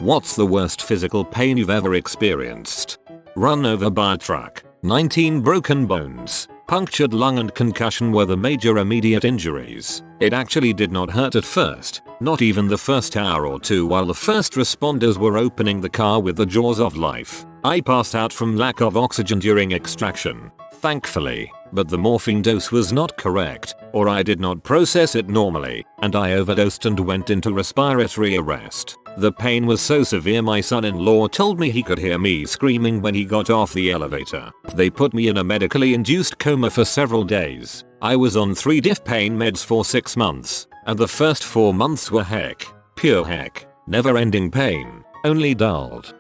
What's the worst physical pain you've ever experienced? Run over by a truck. 19 broken bones. Punctured lung and concussion were the major immediate injuries. It actually did not hurt at first, not even the first hour or two while the first responders were opening the car with the jaws of life. I passed out from lack of oxygen during extraction, thankfully, but the morphine dose was not correct, or I did not process it normally, and I overdosed and went into respiratory arrest. The pain was so severe my son-in-law told me he could hear me screaming when he got off the elevator. They put me in a medically induced coma for several days. I was on 3 diff pain meds for 6 months, and the first 4 months were heck, pure heck, never-ending pain, only dulled.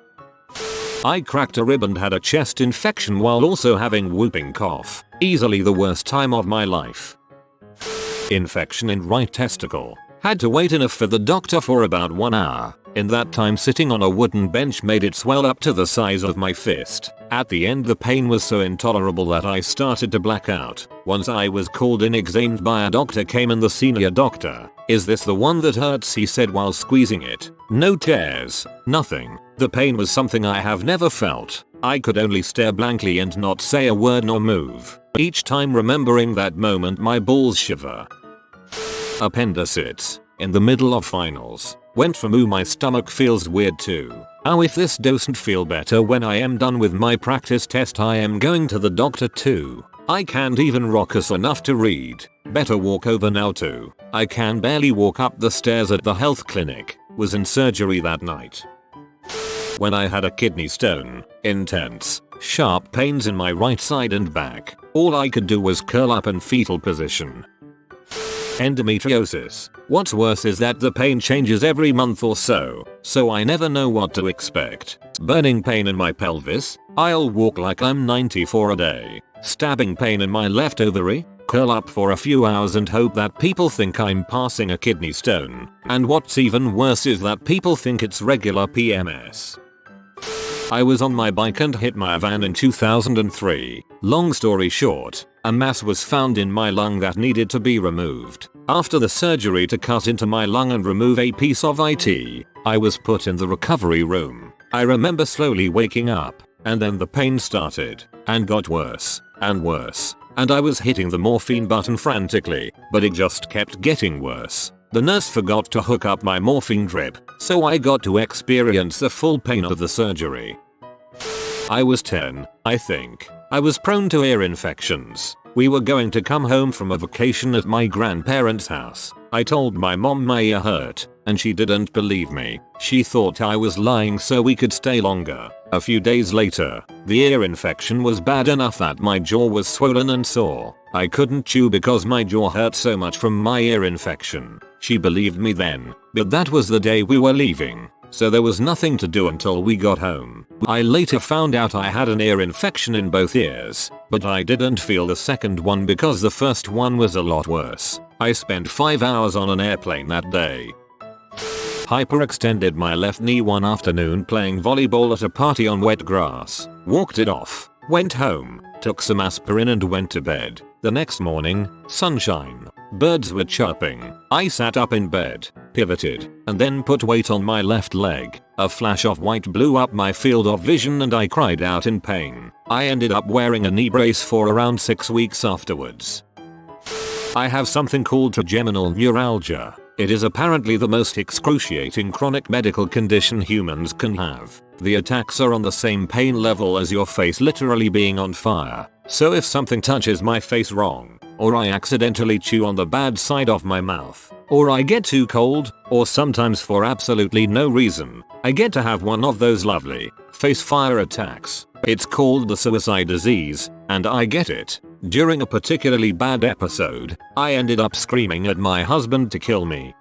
I cracked a rib and had a chest infection while also having whooping cough. Easily the worst time of my life. Infection in right testicle. Had to wait enough for the doctor for about 1 hour. In that time sitting on a wooden bench made it swell up to the size of my fist. At the end the pain was so intolerable that I started to black out. Once I was called in examined by a doctor came in the senior doctor. "Is this the one that hurts?" he said while squeezing it. "No tears, nothing." The pain was something I have never felt. I could only stare blankly and not say a word nor move. Each time remembering that moment my balls shiver. Appendicitis. In the middle of finals. Went from ooh my stomach feels weird too. Oh, if this doesn't feel better when I am done with my practice test I am going to the doctor too. I can't even rockus enough to read. Better walk over now too. I can barely walk up the stairs at the health clinic. Was in surgery that night. When I had a kidney stone. Intense. Sharp pains in my right side and back. All I could do was curl up in fetal position. Endometriosis. What's worse is that the pain changes every month or so I never know what to expect. Burning pain in my pelvis. I'll walk like I'm 94 a day. Stabbing pain in my left ovary. Curl up for a few hours and hope that people think I'm passing a kidney stone. And what's even worse is that people think it's regular PMS. I was on my bike and hit my van in 2003. Long story short, a mass was found in my lung that needed to be removed. After the surgery to cut into my lung and remove a piece of it, I was put in the recovery room. I remember slowly waking up, and then the pain started, and got worse, and worse, and I was hitting the morphine button frantically, but it just kept getting worse. The nurse forgot to hook up my morphine drip, so I got to experience the full pain of the surgery. I was 10, I think. I was prone to ear infections. We were going to come home from a vacation at my grandparents' house. I told my mom my ear hurt, and she didn't believe me. She thought I was lying so we could stay longer. A few days later, the ear infection was bad enough that my jaw was swollen and sore. I couldn't chew because my jaw hurt so much from my ear infection. She believed me then, but that was the day we were leaving. So there was nothing to do until we got home. I later found out I had an ear infection in both ears, but I didn't feel the second one because the first one was a lot worse. I spent 5 hours on an airplane that day. Hyperextended my left knee one afternoon playing volleyball at a party on wet grass. Walked it off, went home, took some aspirin and went to bed. The next morning, sunshine. Birds were chirping. I sat up in bed, pivoted, and then put weight on my left leg. A flash of white blew up my field of vision and I cried out in pain. I ended up wearing a knee brace for around 6 weeks afterwards. I have something called trigeminal neuralgia. It is apparently the most excruciating chronic medical condition humans can have. The attacks are on the same pain level as your face literally being on fire. So if something touches my face wrong, or I accidentally chew on the bad side of my mouth, or I get too cold, or sometimes for absolutely no reason, I get to have one of those lovely face fire attacks. It's called the suicide disease, and I get it. During a particularly bad episode, I ended up screaming at my husband to kill me.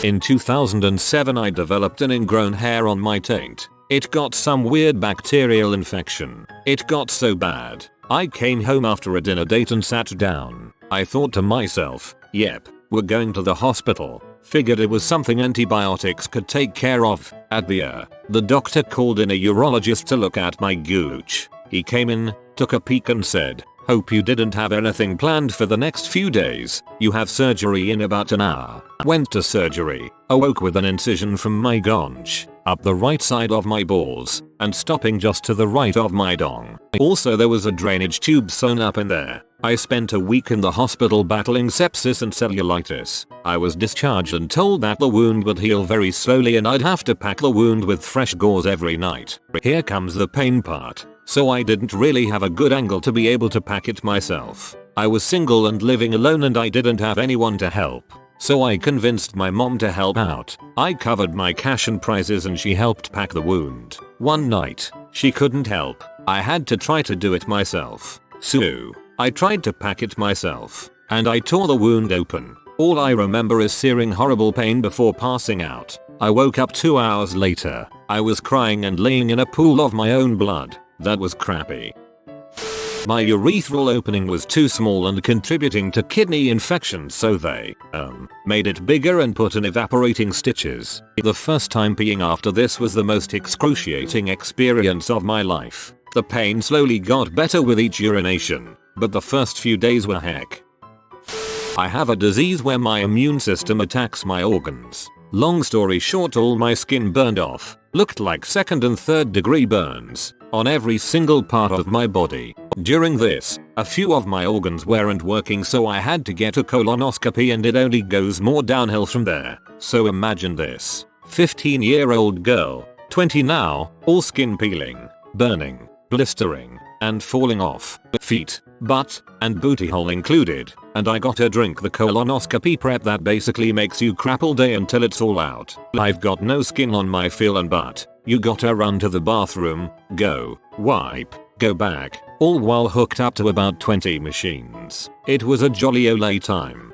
In 2007 I developed an ingrown hair on my taint. It got some weird bacterial infection. It got so bad. I came home after a dinner date and sat down. I thought to myself, yep, we're going to the hospital. Figured it was something antibiotics could take care of. At the doctor called in a urologist to look at my gooch. He came in, took a peek and said, "Hope you didn't have anything planned for the next few days. You have surgery in about an hour." Went to surgery. Awoke with an incision from my gonch. up the right side of my balls, and stopping just to the right of my dong. Also there was a drainage tube sewn up in there. I spent a week in the hospital battling sepsis and cellulitis. I was discharged and told that the wound would heal very slowly and I'd have to pack the wound with fresh gauze every night. Here comes the pain part. So I didn't really have a good angle to be able to pack it myself. I was single and living alone and I didn't have anyone to help. So I convinced my mom to help out. I covered my cash and prizes and she helped pack the wound. One night, she couldn't help. I had to try to do it myself. So I tried to pack it myself, and I tore the wound open. All I remember is searing horrible pain before passing out. I woke up 2 hours later. I was crying and laying in a pool of my own blood. That was crappy. My urethral opening was too small and contributing to kidney infection, so they made it bigger and put in evaporating stitches. The first time peeing after this was the most excruciating experience of my life. The pain slowly got better with each urination, but the first few days were heck. I have a disease where my immune system attacks my organs. Long story short, all my skin burned off. Looked like 2nd and 3rd degree burns on every single part of my body. During this, a few of my organs weren't working, so I had to get a colonoscopy and it only goes more downhill from there. So imagine this. 15-year-old girl, 20 now, all skin peeling, burning, blistering, and falling off. Feet, butt, and booty hole included. And I gotta drink the colonoscopy prep that basically makes you crap all day until it's all out. I've got no skin on my feel and butt. You gotta run to the bathroom, go, wipe, go back, all while hooked up to about 20 machines. It was a jolly ole time.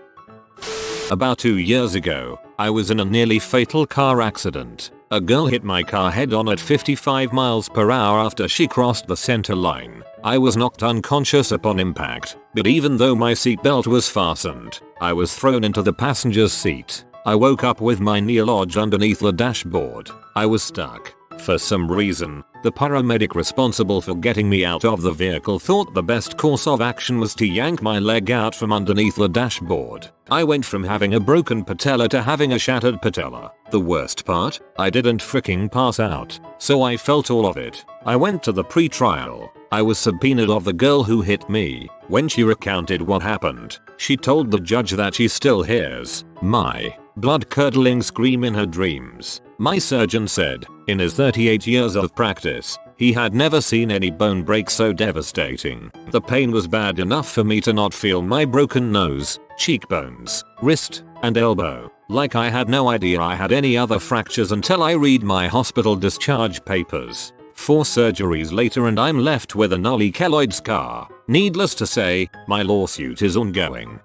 About 2 years ago, I was in a nearly fatal car accident. A girl hit my car head on at 55 miles per hour after she crossed the center line. I was knocked unconscious upon impact, but even though my seatbelt was fastened, I was thrown into the passenger's seat. I woke up with my knee lodged underneath the dashboard. I was stuck. For some reason, the paramedic responsible for getting me out of the vehicle thought the best course of action was to yank my leg out from underneath the dashboard. I went from having a broken patella to having a shattered patella. The worst part? I didn't freaking pass out, so I felt all of it. I went to the pre-trial. I was subpoenaed of the girl who hit me. When she recounted what happened, she told the judge that she still hears my blood-curdling scream in her dreams. My surgeon said, in his 38 years of practice, he had never seen any bone break so devastating. The pain was bad enough for me to not feel my broken nose, cheekbones, wrist, and elbow. Like I had no idea I had any other fractures until I read my hospital discharge papers. 4 surgeries later and I'm left with a gnarly keloid scar. Needless to say, my lawsuit is ongoing.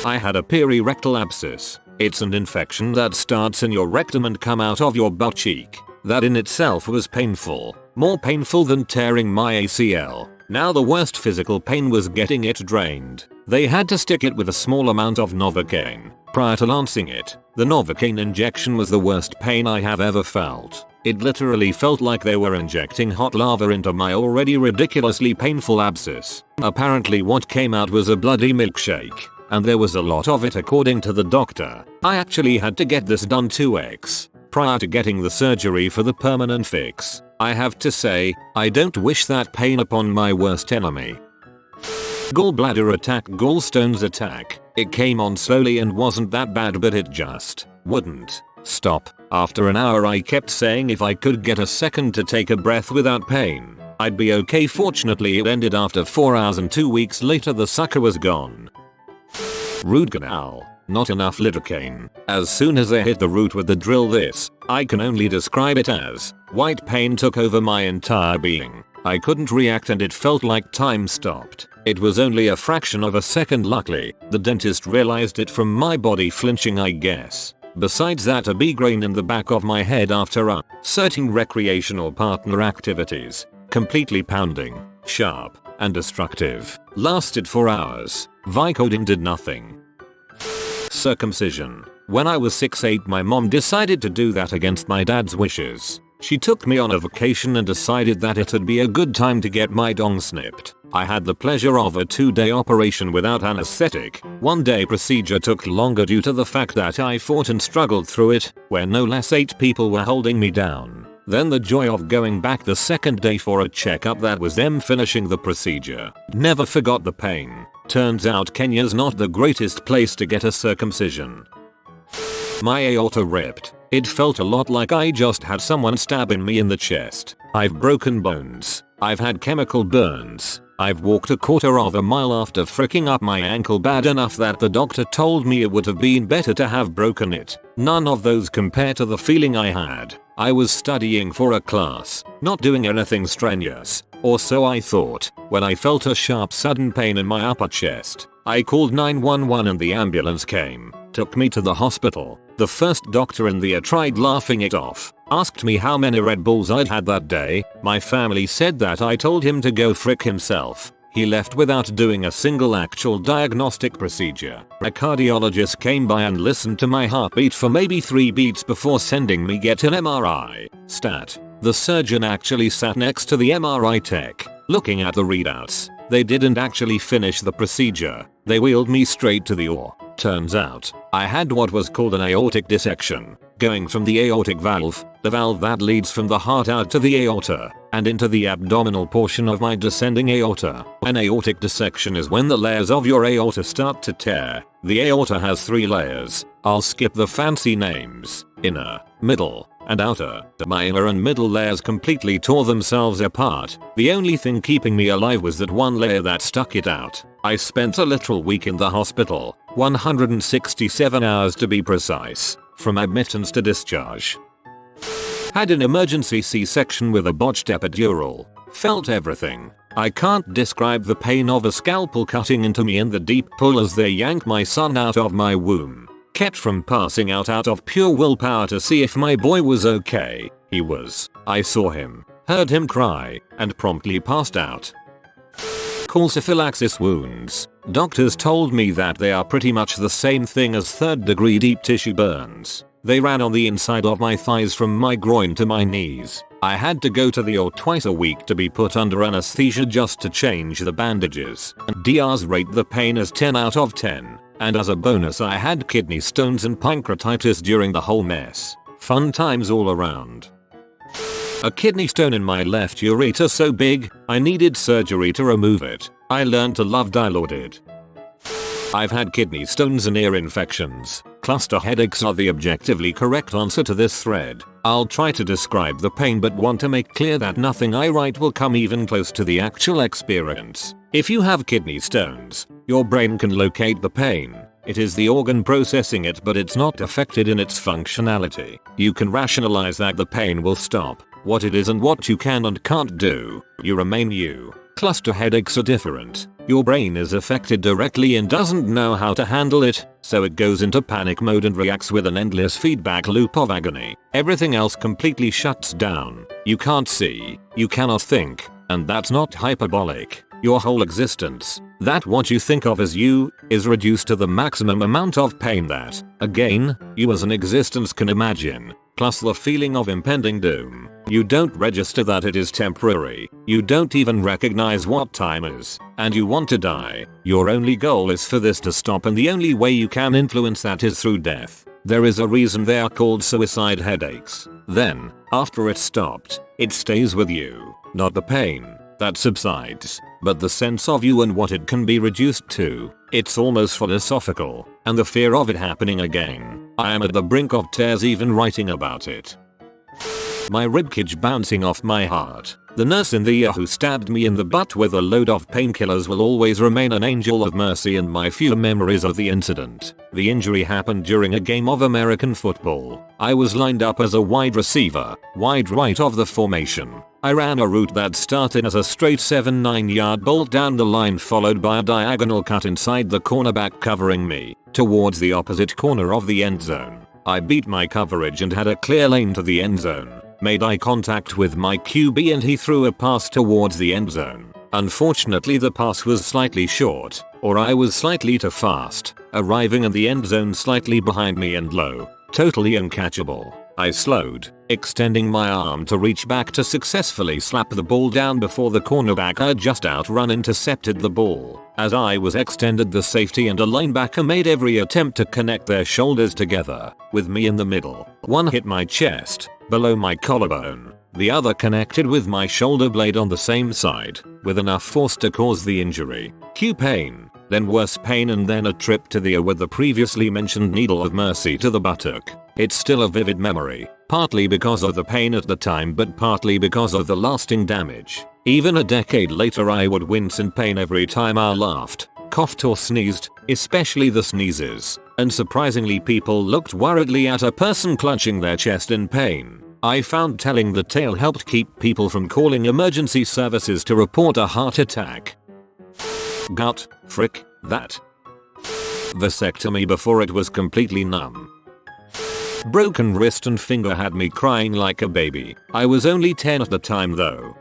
I had a perirectal abscess. It's an infection that starts in your rectum and come out of your butt cheek. That in itself was painful. More painful than tearing my ACL. Now the worst physical pain was getting it drained. They had to stick it with a small amount of Novocaine. Prior to lancing it, the Novocaine injection was the worst pain I have ever felt. It literally felt like they were injecting hot lava into my already ridiculously painful abscess. Apparently what came out was a bloody milkshake. And there was a lot of it according to the doctor. I actually had to get this done 2x prior to getting the surgery for the permanent fix. I have to say, I don't wish that pain upon my worst enemy. Gallbladder attack, gallstones attack. It came on slowly and wasn't that bad, but it just wouldn't stop. After an hour I kept saying if I could get a second to take a breath without pain, I'd be okay. Fortunately it ended after 4 hours and 2 weeks later the sucker was gone. Root canal. Not enough lidocaine. As soon as I hit the root with the drill, this, I can only describe it as, white pain took over my entire being. I couldn't react and it felt like time stopped. It was only a fraction of a second. Luckily, the dentist realized it from my body flinching, I guess. Besides that, a migraine in the back of my head after certain recreational partner activities, completely pounding, sharp, and destructive, lasted for hours. Vicodin did nothing. Circumcision. When I was 6'8", my mom decided to do that against my dad's wishes. She took me on a vacation and decided that it'd be a good time to get my dong snipped. I had the pleasure of a 2-day operation without anesthetic. 1-day procedure took longer due to the fact that I fought and struggled through it, where no less 8 people were holding me down. Then the joy of going back the 2nd day for a checkup that was them finishing the procedure. Never forgot the pain. Turns out Kenya's not the greatest place to get a circumcision. My aorta ripped. It felt a lot like I just had someone stabbing me in the chest. I've broken bones. I've had chemical burns. I've walked a 1/4 of a mile after fricking up my ankle bad enough that the doctor told me it would have been better to have broken it. None of those compare to the feeling I had. I was studying for a class, not doing anything strenuous, or so I thought, when I felt a sharp sudden pain in my upper chest. I called 911 and the ambulance came, took me to the hospital. The first doctor in there tried laughing it off, asked me how many Red Bulls I'd had that day. My family said that I told him to go frick himself. He left without doing a single actual diagnostic procedure. A cardiologist came by and listened to my heartbeat for maybe 3 beats before sending me get an MRI. Stat. The surgeon actually sat next to the MRI tech, looking at the readouts. They didn't actually finish the procedure. They wheeled me straight to the OR. Turns out, I had what was called an aortic dissection, going from the aortic valve, the valve that leads from the heart out to the aorta, and into the abdominal portion of my descending aorta. An aortic dissection is when the layers of your aorta start to tear. The aorta has 3 layers. I'll skip the fancy names. Inner, middle, and outer. My inner and middle layers completely tore themselves apart. The only thing keeping me alive was that one layer that stuck it out. I spent a literal week in the hospital, 167 hours to be precise, from admittance to discharge. Had an emergency C-section with a botched epidural. Felt everything. I can't describe the pain of a scalpel cutting into me in the deep pull as they yank my son out of my womb. Kept from passing out of pure willpower to see if my boy was okay. He was. I saw him, heard him cry, and promptly passed out. Calciphylaxis wounds. Doctors told me that they are pretty much the same thing as 3rd-degree deep tissue burns. They ran on the inside of my thighs from my groin to my knees. I had to go to the OR twice a week to be put under anesthesia just to change the bandages. And DRs rate the pain as 10 out of 10. And as a bonus I had kidney stones and pancreatitis during the whole mess. Fun times all around. A kidney stone in my left ureter so big, I needed surgery to remove it. I learned to love dilaudid. I've had kidney stones and ear infections. Cluster headaches are the objectively correct answer to this thread. I'll try to describe the pain but want to make clear that nothing I write will come even close to the actual experience. If you have kidney stones, your brain can locate the pain. It is the organ processing it, but it's not affected in its functionality. You can rationalize that the pain will stop, what it is and what you can and can't do. You remain you. Cluster headaches are different. Your brain is affected directly and doesn't know how to handle it, so it goes into panic mode and reacts with an endless feedback loop of agony. Everything else completely shuts down. You can't see, you cannot think, and that's not hyperbolic. Your whole existence, that what you think of as you, is reduced to the maximum amount of pain that, again, you as an existence can imagine, plus the feeling of impending doom. You don't register that it is temporary. You don't even recognize what time is, and you want to die. Your only goal is for this to stop, and the only way you can influence that is through death. There is a reason they are called suicide headaches. Then, after it's stopped, it stays with you. Not the pain that subsides, but the sense of you and what it can be reduced to. It's almost philosophical, and the fear of it happening again. I am at the brink of tears even writing about it. My ribcage bouncing off my heart. The nurse in the ER who stabbed me in the butt with a load of painkillers will always remain an angel of mercy in my few memories of the incident. The injury happened during a game of American football. I was lined up as a wide receiver, wide right of the formation. I ran a route that started as a straight 7-9 yard bolt down the line followed by a diagonal cut inside the cornerback covering me, towards the opposite corner of the end zone. I beat my coverage and had a clear lane to the end zone. Made eye contact with my QB and he threw a pass towards the end zone. Unfortunately the pass was slightly short, or I was slightly too fast, arriving in the end zone slightly behind me and low, totally uncatchable. I slowed, extending my arm to reach back to successfully slap the ball down before the cornerback I'd just outrun intercepted the ball. As I was extended, the safety and a linebacker made every attempt to connect their shoulders together, with me in the middle. One hit my chest, below my collarbone. The other connected with my shoulder blade on the same side, with enough force to cause the injury. Cue pain, then worse pain, and then a trip to the OR with the previously mentioned needle of mercy to the buttock. It's still a vivid memory, partly because of the pain at the time but partly because of the lasting damage. Even a decade later I would wince in pain every time I laughed, coughed or sneezed, especially the sneezes, and surprisingly people looked worriedly at a person clutching their chest in pain. I found telling the tale helped keep people from calling emergency services to report a heart attack. Gut, frick, that. Vasectomy before it was completely numb. Broken wrist and finger had me crying like a baby. I was only 10 at the time though.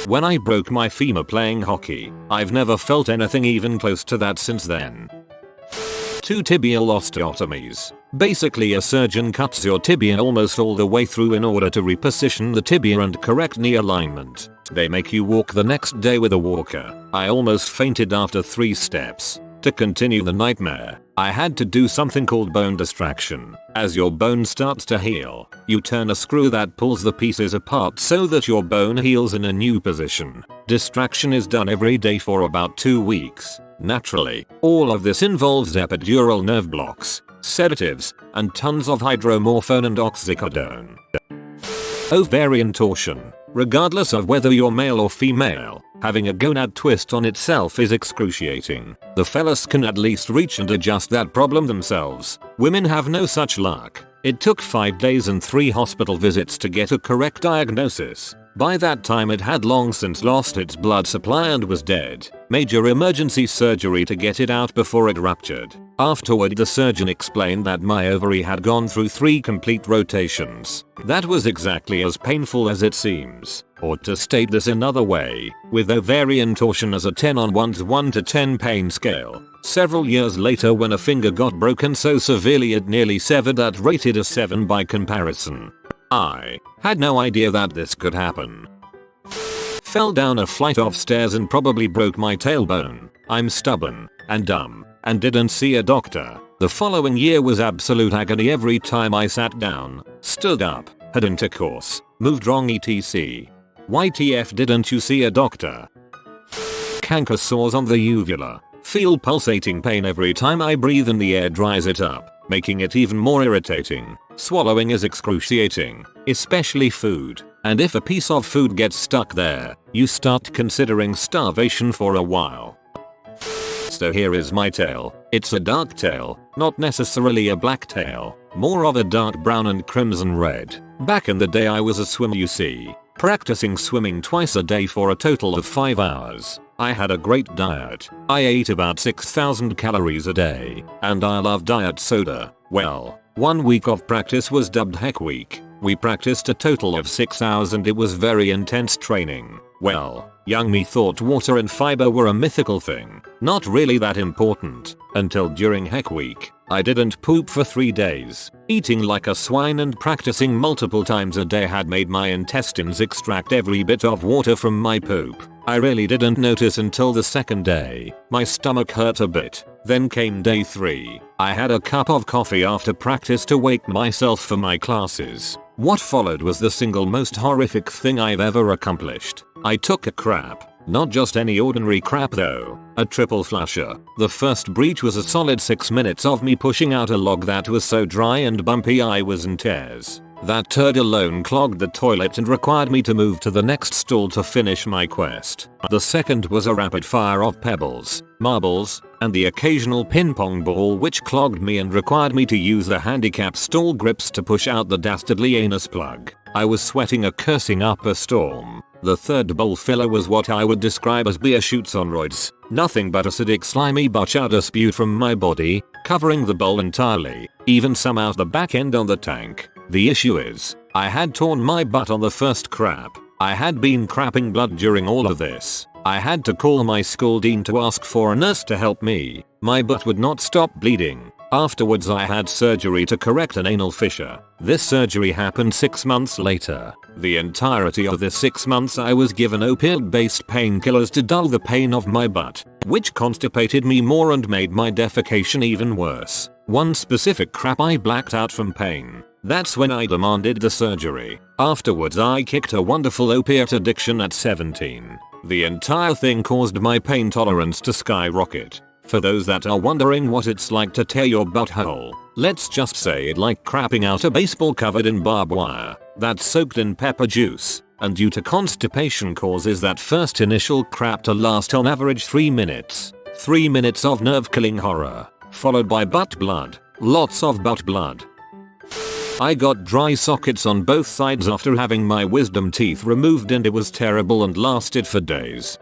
When I broke my femur playing hockey, I've never felt anything even close to that since then. 2 tibial osteotomies. Basically a surgeon cuts your tibia almost all the way through in order to reposition the tibia and correct knee alignment. They make you walk the next day with a walker. I almost fainted after 3 steps. To continue the nightmare, I had to do something called bone distraction. As your bone starts to heal, you turn a screw that pulls the pieces apart so that your bone heals in a new position. Distraction is done every day for about 2 weeks. Naturally, all of this involves epidural nerve blocks, sedatives, and tons of hydromorphone and oxycodone. Ovarian torsion. Regardless of whether you're male or female, having a gonad twist on itself is excruciating. The fellas can at least reach and adjust that problem themselves. Women have no such luck. It took 5 days and 3 hospital visits to get a correct diagnosis. By that time it had long since lost its blood supply and was dead. Major emergency surgery to get it out before it ruptured. Afterward the surgeon explained that my ovary had gone through 3 complete rotations. That was exactly as painful as it seems. Or to state this another way, with ovarian torsion as a 10 on 1's 1 to 10 pain scale. Several years later when a finger got broken so severely it nearly severed that rated a 7 by comparison. I had no idea that this could happen. Fell down a flight of stairs and probably broke my tailbone. I'm stubborn and dumb and didn't see a doctor. The following year was absolute agony every time I sat down, stood up, had intercourse, moved wrong etc. YTF didn't you see a doctor? Canker sores on the uvula. Feel pulsating pain every time I breathe and the air dries it up, making it even more irritating. Swallowing is excruciating, especially food, and if a piece of food gets stuck there, you start considering starvation for a while. So here is my tale. It's a dark tale, not necessarily a black tale, more of a dark brown and crimson red. Back in the day I was a swimmer you see, practicing swimming twice a day for a total of 5 hours. I had a great diet. I ate about 6,000 calories a day, and I loved diet soda. Well, 1 week of practice was dubbed Heck Week. We practiced a total of 6 hours and it was very intense training. Well, young me thought water and fiber were a mythical thing, not really that important, until during Heck Week. I didn't poop for 3 days. Eating like a swine and practicing multiple times a day had made my intestines extract every bit of water from my poop. I really didn't notice until the 2nd day. My stomach hurt a bit. Then came day 3. I had a cup of coffee after practice to wake myself for my classes. What followed was the single most horrific thing I've ever accomplished. I took a crap. Not just any ordinary crap though. A triple flusher. The first breach was a solid 6 minutes of me pushing out a log that was so dry and bumpy I was in tears. That turd alone clogged the toilet and required me to move to the next stall to finish my quest. The second was a rapid fire of pebbles, marbles, and the occasional ping pong ball which clogged me and required me to use the handicap stall grips to push out the dastardly anus plug. I was sweating a cursing up a storm. The third bowl filler was what I would describe as beer shoots on roids. Nothing but acidic slimy chowder spewed from my body, covering the bowl entirely, even some out the back end on the tank. The issue is, I had torn my butt on the first crap. I had been crapping blood during all of this. I had to call my school dean to ask for a nurse to help me. My butt would not stop bleeding. Afterwards I had surgery to correct an anal fissure. This surgery happened 6 months later. The entirety of this 6 months I was given opiate-based painkillers to dull the pain of my butt, which constipated me more and made my defecation even worse. One specific crap I blacked out from pain. That's when I demanded the surgery. Afterwards I kicked a wonderful opiate addiction at 17. The entire thing caused my pain tolerance to skyrocket. For those that are wondering what it's like to tear your butthole, let's just say it like crapping out a baseball covered in barbed wire that's soaked in pepper juice, and due to constipation causes that first initial crap to last on average 3 minutes. 3 minutes of nerve-killing horror, followed by butt blood. Lots of butt blood. I got dry sockets on both sides after having my wisdom teeth removed, and it was terrible and lasted for days.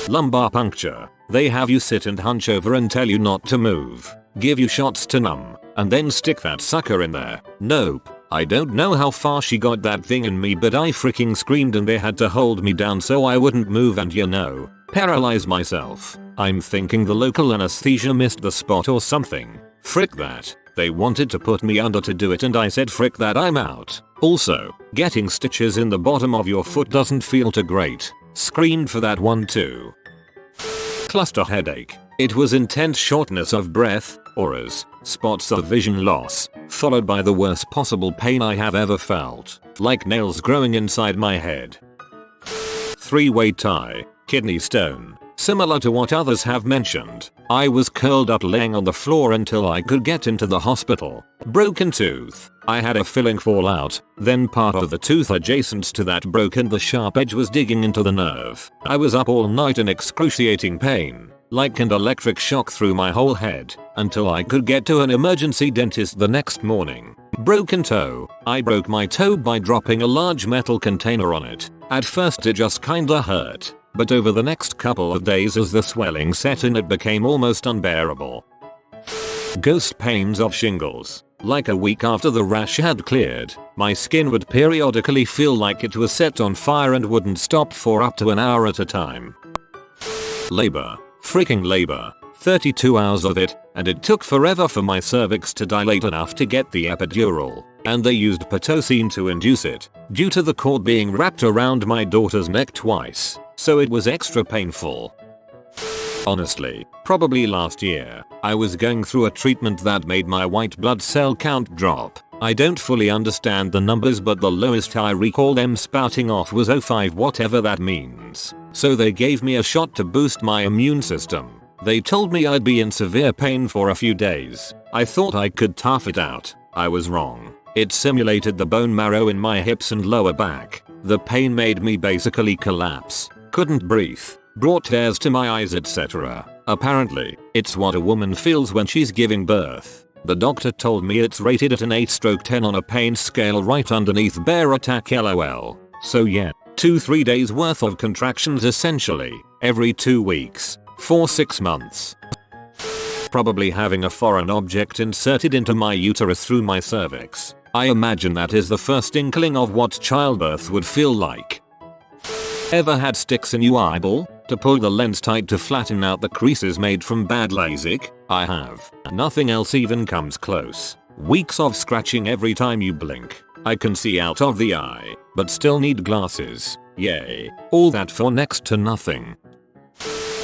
Lumbar puncture. They have you sit and hunch over and tell you not to move, give you shots to numb, and then stick that sucker in there. Nope. I don't know how far she got that thing in me, but I freaking screamed and they had to hold me down so I wouldn't move and paralyze myself. I'm thinking the local anesthesia missed the spot or something. Frick that. They wanted to put me under to do it and I said frick that, I'm out. Also, getting stitches in the bottom of your foot doesn't feel too great. Screamed for that one too. Cluster headache. It was intense shortness of breath, auras, spots of vision loss, followed by the worst possible pain I have ever felt, like nails growing inside my head. 3-way tie. Kidney stone. Similar to what others have mentioned, I was curled up laying on the floor until I could get into the hospital. Broken tooth. I had a filling fall out, then part of the tooth adjacent to that broke and the sharp edge was digging into the nerve. I was up all night in excruciating pain, like an electric shock through my whole head, until I could get to an emergency dentist the next morning. Broken toe. I broke my toe by dropping a large metal container on it. At first it just kinda hurt, but over the next couple of days as the swelling set in it became almost unbearable. Ghost pains of shingles. Like a week after the rash had cleared, my skin would periodically feel like it was set on fire and wouldn't stop for up to an hour at a time. Labor. Freaking labor. 32 hours of it, and it took forever for my cervix to dilate enough to get the epidural, and they used Pitocin to induce it, due to the cord being wrapped around my daughter's neck twice, so it was extra painful. Honestly, probably last year, I was going through a treatment that made my white blood cell count drop. I don't fully understand the numbers, but the lowest I recall them spouting off was 05, whatever that means. So they gave me a shot to boost my immune system. They told me I'd be in severe pain for a few days. I thought I could tough it out. I was wrong. It simulated the bone marrow in my hips and lower back. The pain made me basically collapse. Couldn't breathe. Brought tears to my eyes, etc. Apparently, it's what a woman feels when she's giving birth. The doctor told me it's rated at an 8/10 on a pain scale right underneath bear attack lol. So yeah, 2-3 days worth of contractions essentially, every 2 weeks, for 6 months. Probably having a foreign object inserted into my uterus through my cervix. I imagine that is the first inkling of what childbirth would feel like. Ever had sticks in your eyeball? To pull the lens tight to flatten out the creases made from bad LASIK? I have. Nothing else even comes close. Weeks of scratching every time you blink. I can see out of the eye, but still need glasses. Yay. All that for next to nothing.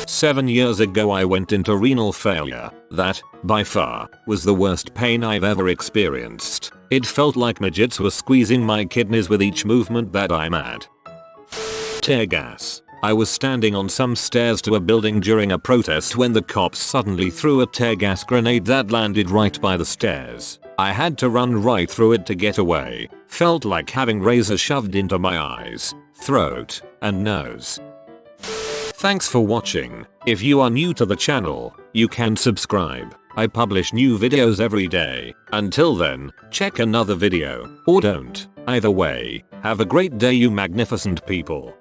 7 years ago I went into renal failure. That, by far, was the worst pain I've ever experienced. It felt like midgets were squeezing my kidneys with each movement that I made. Tear gas. I was standing on some stairs to a building during a protest when the cops suddenly threw a tear gas grenade that landed right by the stairs. I had to run right through it to get away. Felt like having razors shoved into my eyes, throat, and nose. Thanks for watching. If you are new to the channel, you can subscribe. I publish new videos every day. Until then, check another video, or don't. Either way, have a great day you magnificent people.